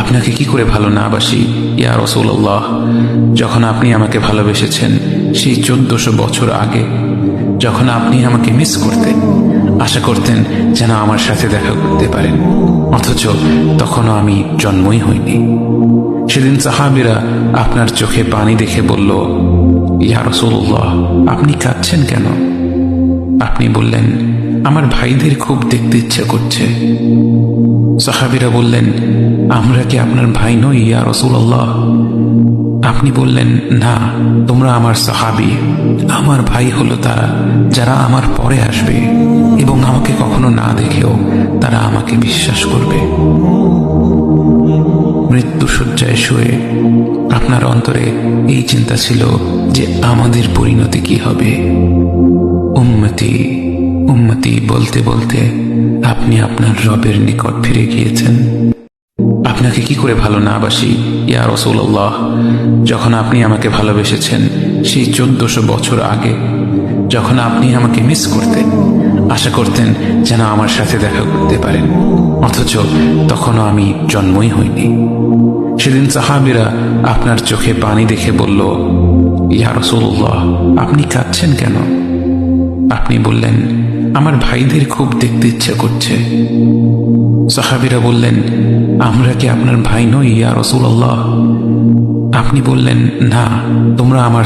আপনাকে কি করে ভালো না বাসি ইয়া রাসূলুল্লাহ। যখন আপনি আমাকে ভালোবেসেছেন সেই 1400 বছর আগে, যখন আপনি আমাকে মিস করতেন, আশা করতেন যেন আমার সাথে দেখা করতে পারেন, অথচ তখনও আমি জন্মই হইনি। সেদিন সাহাবীরা আপনার চোখে পানি দেখে বলল, ইয়া রাসূলুল্লাহ, আপনি কাঁদছেন কেন? আপনি বললেন, আমার ভাইদের খুব দেখতে ইচ্ছা করছে। সাহাবীরা বললেন, আমরা কি আপনার ভাই নই ইয়া রাসূলুল্লাহ? আপনি বললেন, না, তোমরা আমার সাহাবী। আমার ভাই হলো তারা যারা আমার পরে আসবে এবং আমাকে কখনো না দেখেও তারা আমাকে বিশ্বাস করবে। মৃত্যু শয্যায় শুয়ে আপনার অন্তরে এই চিন্তা ছিল যে আমাদের পরিণতি কি হবে। উম্মতি উম্মতি বলতে বলতে আপনি আপনার রবের নিকট ফিরে গিয়েছেন। আপনাকে কি করে ভালো না বাসি ইয়া রাসূলুল্লাহ। যখন আপনি আমাকে ভালোবেসেছেন সেই 1400 বছর আগে, যখন আপনি আমাকে মিস করতেন, আশা করতেন যেন আমার সাথে দেখা করতে পারেন, অথচ তখনও আমি জন্মই হইনি। সেদিন সাহাবীরা আপনার চোখে পানি দেখে বলল, ইয়া রাসূলুল্লাহ, আপনি কাঁদছেন কেন? আপনি বললেন, আমার ভাইদের খুব দেখতে ইচ্ছা করছে। সাহাবীরা বললেন, আমরা কি আপনার ভাই নই ইয়া রাসূলুল্লাহ? আপনি বললেন, না, তোমরা আমার